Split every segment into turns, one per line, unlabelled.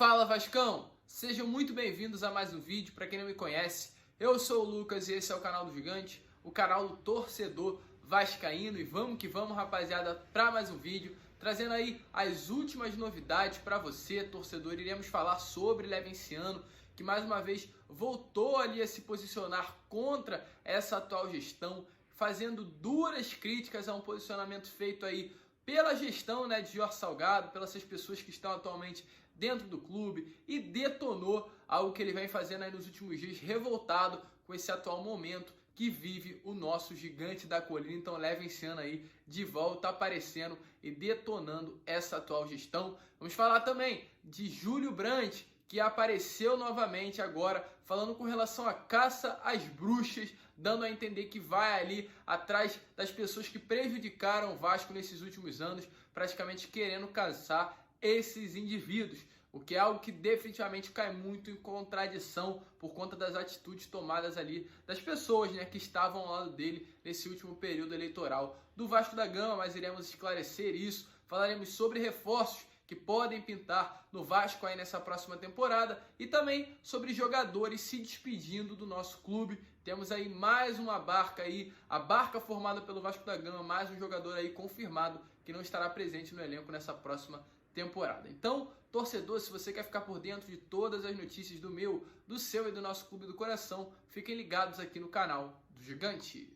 Fala Vascão! Sejam muito bem-vindos a mais um vídeo. Para quem não me conhece, eu sou o Lucas e esse é o canal do Gigante, o canal do torcedor vascaíno. E vamos que vamos, rapaziada, para mais um vídeo, trazendo aí as últimas novidades para você, torcedor. Iremos falar sobre Levenciano, que mais uma vez voltou ali a se posicionar contra essa atual gestão, fazendo duras críticas a um posicionamento feito aí pela gestão, de Jorge Salgado, pelas pessoas que estão atualmente dentro do clube, e detonou algo que ele vem fazendo aí nos últimos dias, revoltado com esse atual momento que vive o nosso gigante da colina. Então Levenciano aí de volta aparecendo e detonando essa atual gestão. Vamos falar também de Júlio Brandt, que apareceu novamente agora, falando com relação à caça às bruxas, dando a entender que vai ali atrás das pessoas que prejudicaram o Vasco nesses últimos anos, praticamente querendo caçar esses indivíduos, o que é algo que definitivamente cai muito em contradição por conta das atitudes tomadas ali das pessoas, que estavam ao lado dele nesse último período eleitoral do Vasco da Gama. Mas iremos esclarecer isso, falaremos sobre reforços que podem pintar no Vasco aí nessa próxima temporada e também sobre jogadores se despedindo do nosso clube. Temos aí mais uma barca aí, a barca formada pelo Vasco da Gama, mais um jogador aí confirmado que não estará presente no elenco nessa próxima temporada. Então, torcedor, se você quer ficar por dentro de todas as notícias do meu, do seu e do nosso clube do coração, fiquem ligados aqui no canal do Gigante.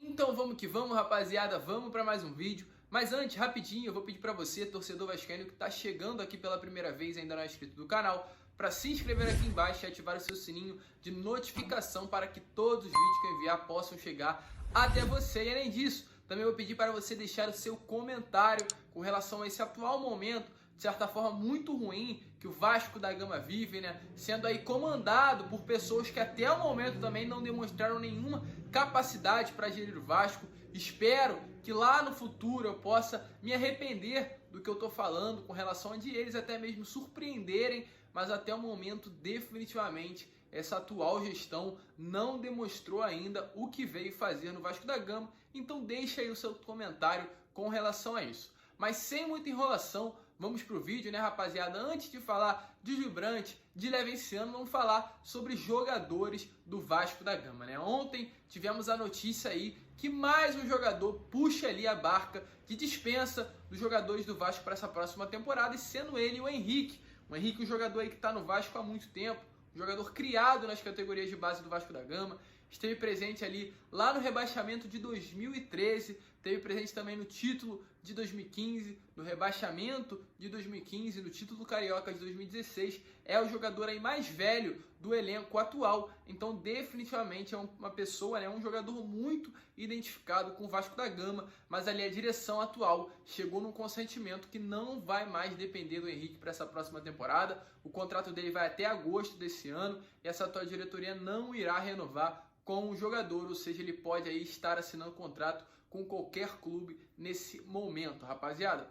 Então vamos que vamos, rapaziada, vamos para mais um vídeo. Mas antes, rapidinho, eu vou pedir para você, torcedor vascaíno que está chegando aqui pela primeira vez, ainda não é inscrito do canal, para se inscrever aqui embaixo e ativar o seu sininho de notificação para que todos os vídeos que eu enviar possam chegar até você. E além disso, também vou pedir para você deixar o seu comentário com relação a esse atual momento, de certa forma muito ruim, que o Vasco da Gama vive, sendo aí comandado por pessoas que até o momento também não demonstraram nenhuma capacidade para gerir o Vasco. Espero que lá no futuro eu possa me arrepender do que eu estou falando com relação a de eles até mesmo surpreenderem, mas até o momento definitivamente essa atual gestão não demonstrou ainda o que veio fazer no Vasco da Gama. Então deixa aí o seu comentário com relação a isso. Mas sem muita enrolação, vamos pro vídeo, rapaziada? Antes de falar de Júlio Brandt, de Levenciano, vamos falar sobre jogadores do Vasco da Gama, Ontem tivemos a notícia aí que mais um jogador puxa ali a barca de dispensa dos jogadores do Vasco para essa próxima temporada, e sendo ele o Henrique. O Henrique, um jogador aí que está no Vasco há muito tempo, um jogador criado nas categorias de base do Vasco da Gama, esteve presente ali lá no rebaixamento de 2013, esteve presente também no título de 2015, no rebaixamento de 2015, no título do Carioca de 2016, é o jogador aí mais velho do elenco atual. Então definitivamente é uma pessoa, um jogador muito identificado com o Vasco da Gama, mas ali a direção atual chegou num consentimento que não vai mais depender do Henrique para essa próxima temporada. O contrato dele vai até agosto desse ano e essa atual diretoria não irá renovar com o jogador, ou seja, ele pode aí estar assinando contrato com qualquer clube nesse momento, rapaziada.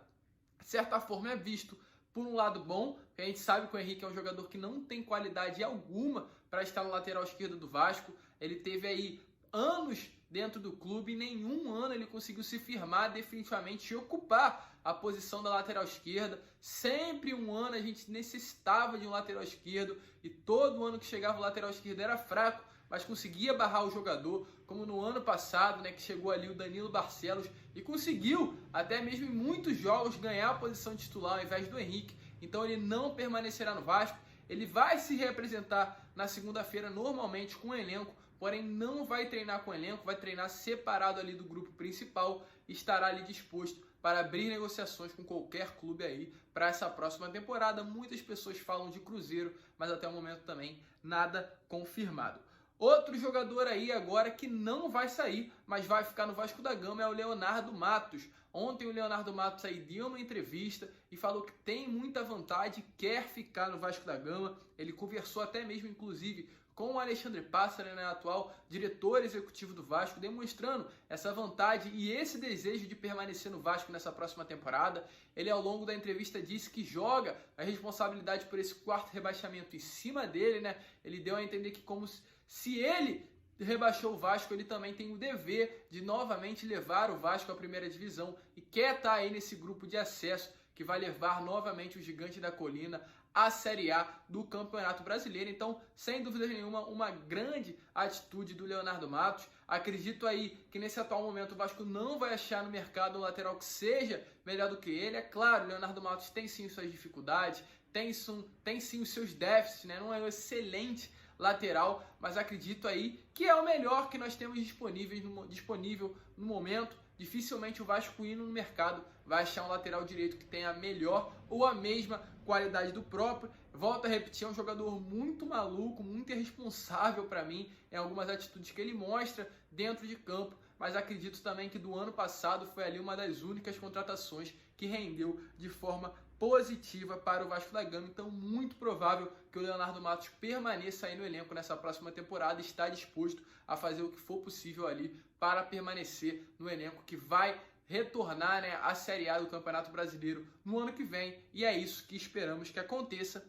De certa forma é visto por um lado bom, que a gente sabe que o Henrique é um jogador que não tem qualidade alguma para estar no lateral esquerdo do Vasco. Ele teve aí anos dentro do clube e nenhum ano ele conseguiu se firmar definitivamente e ocupar a posição da lateral esquerda. Sempre um ano a gente necessitava de um lateral esquerdo e todo ano que chegava o lateral esquerdo era fraco, mas conseguia barrar o jogador, como no ano passado, que chegou ali o Danilo Barcelos e conseguiu, até mesmo em muitos jogos, ganhar a posição titular ao invés do Henrique. Então ele não permanecerá no Vasco, ele vai se representar na segunda-feira normalmente com o elenco, porém não vai treinar com o elenco, vai treinar separado ali do grupo principal e estará ali disposto para abrir negociações com qualquer clube aí para essa próxima temporada. Muitas pessoas falam de Cruzeiro, mas até o momento também nada confirmado. Outro jogador aí agora que não vai sair, mas vai ficar no Vasco da Gama é o Leonardo Matos. Ontem o Leonardo Matos aí deu uma entrevista e falou que tem muita vontade, quer ficar no Vasco da Gama. Ele conversou até mesmo, inclusive, com o Alexandre Pássaro, atual diretor executivo do Vasco, demonstrando essa vontade e esse desejo de permanecer no Vasco nessa próxima temporada. Ele, ao longo da entrevista, disse que joga a responsabilidade por esse quarto rebaixamento em cima dele, Ele deu a entender que como se ele rebaixou o Vasco, ele também tem o dever de novamente levar o Vasco à primeira divisão e quer estar aí nesse grupo de acesso que vai levar novamente o Gigante da Colina à Série A do Campeonato Brasileiro. Então, sem dúvida nenhuma, uma grande atitude do Leonardo Matos. Acredito aí que nesse atual momento o Vasco não vai achar no mercado um lateral que seja melhor do que ele. É claro, o Leonardo Matos tem sim suas dificuldades, tem sim os seus déficits, né? Não é um excelente lateral, mas acredito aí que é o melhor que nós temos disponível no momento. Dificilmente o Vasco indo no mercado vai achar um lateral direito que tenha a melhor ou a mesma qualidade do próprio. Volto a repetir, é um jogador muito maluco, muito irresponsável para mim em algumas atitudes que ele mostra dentro de campo, mas acredito também que do ano passado foi ali uma das únicas contratações que rendeu de forma positiva para o Vasco da Gama. Então, muito provável que o Leonardo Matos permaneça aí no elenco nessa próxima temporada, está disposto a fazer o que for possível ali para permanecer no elenco que vai retornar, né, à Série A do Campeonato Brasileiro no ano que vem, e é isso que esperamos que aconteça.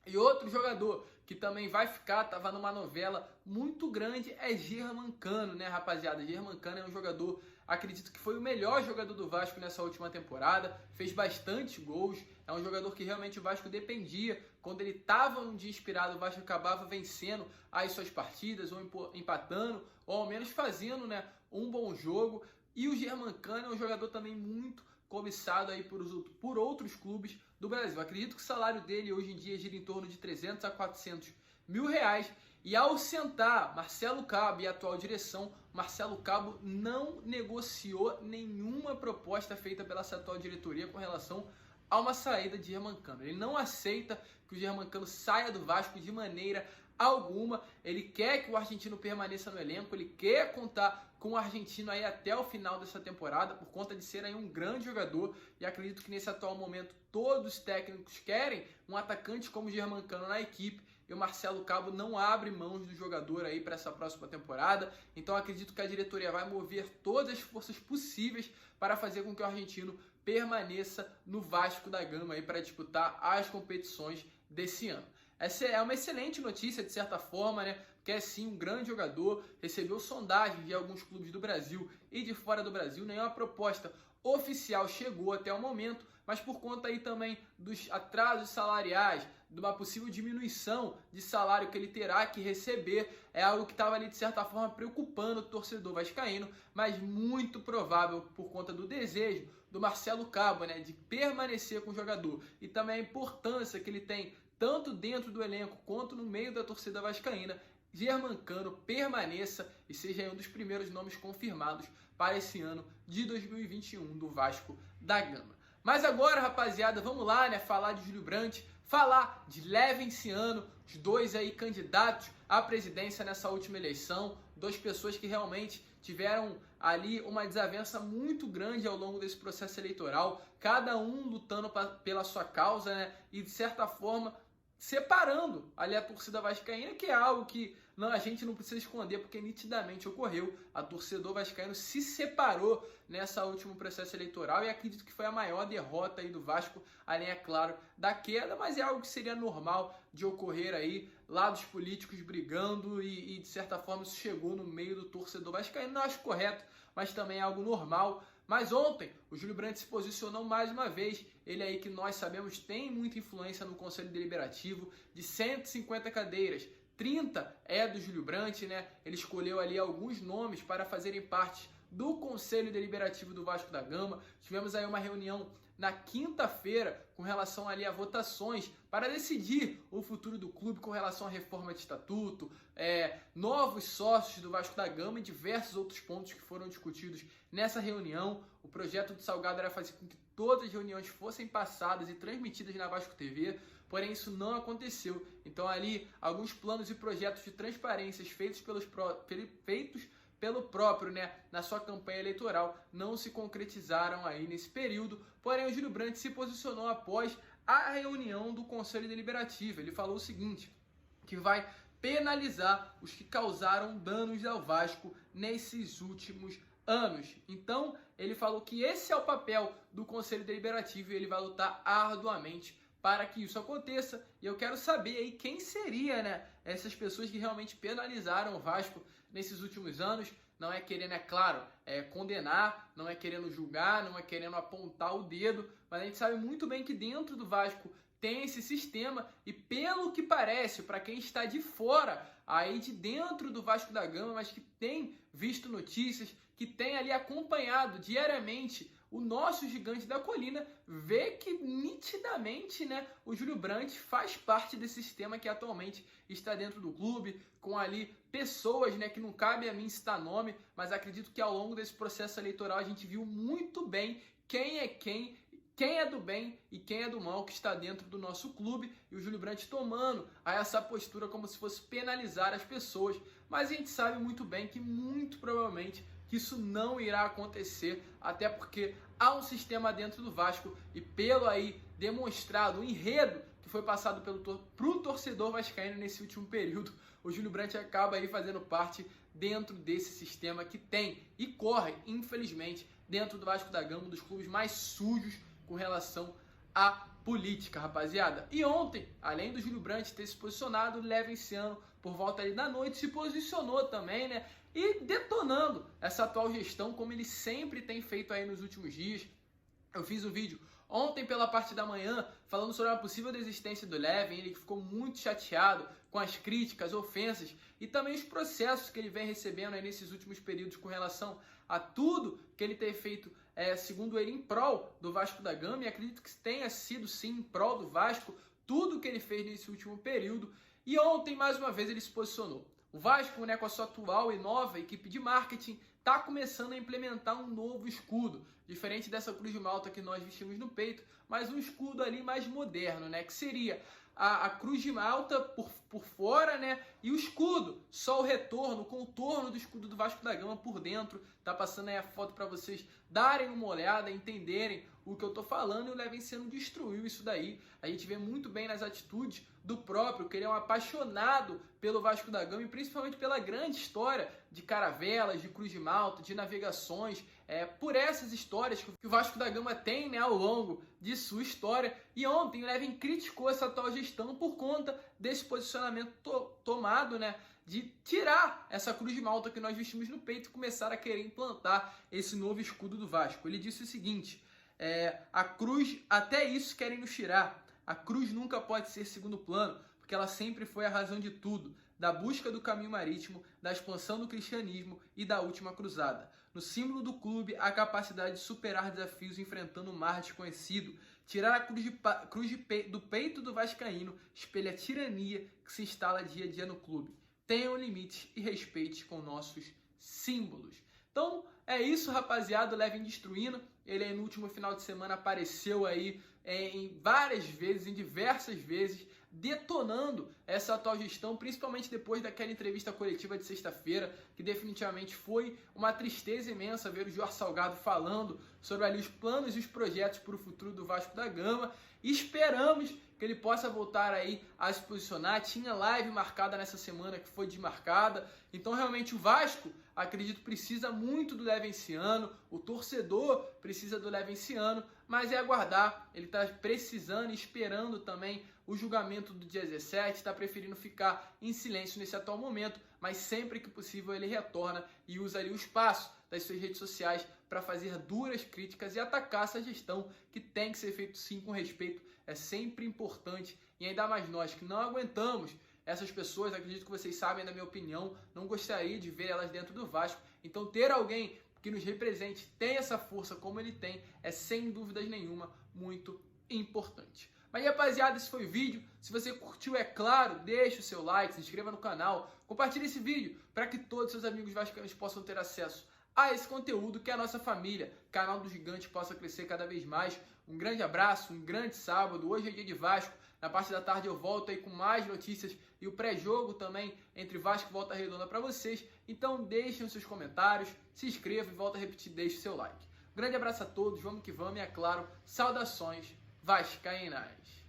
E outro jogador que também vai ficar, estava numa novela muito grande, é Germancano, né, rapaziada? Germancano é um jogador, acredito que foi o melhor jogador do Vasco nessa última temporada, fez bastante gols, é um jogador que realmente o Vasco dependia. Quando ele estava num dia inspirado, o Vasco acabava vencendo as suas partidas, ou empatando, ou ao menos fazendo, né, um bom jogo. E o Germancano é um jogador também muito cobiçado aí por outros clubes do Brasil. Acredito que o salário dele hoje em dia gira em torno de 300 a 400 mil reais. E ao sentar Marcelo Cabo e a atual direção, Marcelo Cabo não negociou nenhuma proposta feita pela atual diretoria com relação a uma saída de Germancano. Ele não aceita que o Germancano saia do Vasco de maneira alguma. Ele quer que o argentino permaneça no elenco, ele quer contar com o argentino aí até o final dessa temporada, por conta de ser aí um grande jogador, e acredito que nesse atual momento todos os técnicos querem um atacante como o Germancano na equipe, e o Marcelo Cabo não abre mãos do jogador aí para essa próxima temporada. Então acredito que a diretoria vai mover todas as forças possíveis para fazer com que o argentino permaneça no Vasco da Gama aí para disputar as competições desse ano. Essa é uma excelente notícia, de certa forma, né? Que é sim um grande jogador, recebeu sondagens de alguns clubes do Brasil e de fora do Brasil. Nenhuma proposta oficial chegou até o momento, mas por conta aí também dos atrasos salariais, de uma possível diminuição de salário que ele terá que receber, é algo que estava ali de certa forma preocupando o torcedor vascaíno, mas muito provável por conta do desejo do Marcelo Cabo, né, de permanecer com o jogador, e também a importância que ele tem tanto dentro do elenco quanto no meio da torcida vascaína. Germancano permaneça e seja um dos primeiros nomes confirmados para esse ano de 2021 do Vasco da Gama. Mas agora, rapaziada, vamos lá, né, falar de Júlio Brandt, falar de Levenciano, os dois aí candidatos à presidência nessa última eleição, duas pessoas que realmente tiveram ali uma desavença muito grande ao longo desse processo eleitoral, cada um lutando pela sua causa, né, e de certa forma separando ali a torcida vascaína, que é algo que a gente não precisa esconder, porque nitidamente ocorreu. A torcedor vascaíno se separou nessa último processo eleitoral, e acredito que foi a maior derrota aí do Vasco, além, é claro, da queda, mas é algo que seria normal de ocorrer aí, lados políticos brigando, e de certa forma isso chegou no meio do torcedor vascaíno. Não acho correto, mas também é algo normal. Mas ontem o Júlio Brandt se posicionou mais uma vez, ele aí que nós sabemos tem muita influência no Conselho Deliberativo, de 150 cadeiras, 30 é do Júlio Brandt, né? Ele escolheu ali alguns nomes para fazerem parte do Conselho Deliberativo do Vasco da Gama. Tivemos aí uma reunião na quinta-feira com relação ali a votações para decidir o futuro do clube com relação à reforma de estatuto, novos sócios do Vasco da Gama e diversos outros pontos que foram discutidos nessa reunião. O projeto do Salgado era fazer com que todas as reuniões fossem passadas e transmitidas na Vasco TV, porém isso não aconteceu. Então ali alguns planos e projetos de transparências feitos pelo próprio, né, na sua campanha eleitoral, não se concretizaram aí nesse período. Porém, o Júlio Brandt se posicionou após a reunião do Conselho Deliberativo. Ele falou o seguinte, que vai penalizar os que causaram danos ao Vasco nesses últimos anos. Então, ele falou que esse é o papel do Conselho Deliberativo e ele vai lutar arduamente para que isso aconteça. E eu quero saber aí quem seria, né, essas pessoas que realmente penalizaram o Vasco nesses últimos anos. Não é querendo, é claro, condenar, não é querendo julgar, não é querendo apontar o dedo, mas a gente sabe muito bem que dentro do Vasco tem esse sistema e, pelo que parece, para quem está de fora, aí de dentro do Vasco da Gama, mas que tem visto notícias, que tem ali acompanhado diariamente o nosso gigante da colina, vê que nitidamente, né, o Júlio Brandt faz parte desse sistema que atualmente está dentro do clube, com ali pessoas, né, que não cabe a mim citar nome, mas acredito que ao longo desse processo eleitoral a gente viu muito bem quem é do bem e quem é do mal que está dentro do nosso clube, e o Júlio Brandt tomando essa postura como se fosse penalizar as pessoas, mas a gente sabe muito bem que muito provavelmente que isso não irá acontecer, até porque há um sistema dentro do Vasco e pelo aí demonstrado, o enredo que foi passado pro torcedor vascaíno nesse último período, o Júlio Brandt acaba aí fazendo parte dentro desse sistema que tem e corre, infelizmente, dentro do Vasco da Gama, um dos clubes mais sujos com relação à política, rapaziada. E ontem, além do Júlio Brandt ter se posicionado, o Levenciano, por volta ali da noite, se posicionou também, né? E detonando essa atual gestão, como ele sempre tem feito aí nos últimos dias. Eu fiz um vídeo ontem pela parte da manhã falando sobre a possível desistência do Leven, ele que ficou muito chateado com as críticas, ofensas e também os processos que ele vem recebendo aí nesses últimos períodos com relação a tudo que ele tem feito, segundo ele, em prol do Vasco da Gama, e acredito que tenha sido sim em prol do Vasco, tudo que ele fez nesse último período. E ontem, mais uma vez, ele se posicionou. O Vasco, né, com a sua atual e nova equipe de marketing, está começando a implementar um novo escudo, diferente dessa cruz de malta que nós vestimos no peito, mas um escudo ali mais moderno, né, que seria a cruz de malta por fora, né, e o escudo, só o retorno, o contorno do escudo do Vasco da Gama por dentro. Tá passando aí a foto para vocês darem uma olhada, entenderem o que eu tô falando, e o Levenciano destruiu isso daí. A gente vê muito bem nas atitudes do próprio, que ele é um apaixonado pelo Vasco da Gama e principalmente pela grande história de caravelas, de cruz de malta, de navegações, por essas histórias que o Vasco da Gama tem, né, ao longo de sua história. E ontem o Leven criticou essa atual gestão por conta desse posicionamento tomado, né, de tirar essa cruz de malta que nós vestimos no peito e começar a querer implantar esse novo escudo do Vasco. Ele disse o seguinte: a cruz, até isso querem nos tirar. A cruz nunca pode ser segundo plano, porque ela sempre foi a razão de tudo, da busca do caminho marítimo, da expansão do cristianismo e da última cruzada. No símbolo do clube, a capacidade de superar desafios enfrentando o mar desconhecido. Tirar a cruz do peito do vascaíno espelha a tirania que se instala dia a dia no clube. Tenham limites e respeite com nossos símbolos. Então é isso, rapaziada. O Leven destruindo. Ele aí no último final de semana apareceu aí em várias vezes, em diversas vezes, detonando essa atual gestão, principalmente depois daquela entrevista coletiva de sexta-feira, que definitivamente foi uma tristeza imensa ver o Jorge Salgado falando sobre ali os planos e os projetos para o futuro do Vasco da Gama. E esperamos que ele possa voltar aí a se posicionar. Tinha live marcada nessa semana que foi desmarcada. Então realmente o Vasco, acredito, precisa muito do Levenciano, o torcedor precisa do Levenciano, mas é aguardar. Ele está precisando e esperando também o julgamento do dia 17, está preferindo ficar em silêncio nesse atual momento, mas sempre que possível ele retorna e usa ali o espaço das suas redes sociais para fazer duras críticas e atacar essa gestão, que tem que ser feito sim com respeito, é sempre importante, e ainda mais nós que não aguentamos essas pessoas. Acredito que vocês sabem da minha opinião, não gostaria de ver elas dentro do Vasco. Então ter alguém que nos represente, tem essa força como ele tem, é sem dúvidas nenhuma muito importante. Mas rapaziada, esse foi o vídeo. Se você curtiu, é claro, deixa o seu like, se inscreva no canal, compartilhe esse vídeo para que todos seus amigos vascaínos possam ter acesso a esse conteúdo, que é a nossa família, canal do Gigante, possa crescer cada vez mais. Um grande abraço, um grande sábado. Hoje é dia de Vasco. Na parte da tarde eu volto aí com mais notícias e o pré-jogo também entre Vasco e Volta Redonda para vocês. Então deixem os seus comentários, se inscrevam e volto a repetir, deixe o seu like. Um grande abraço a todos, vamos que vamos e, é claro, saudações vascaínas.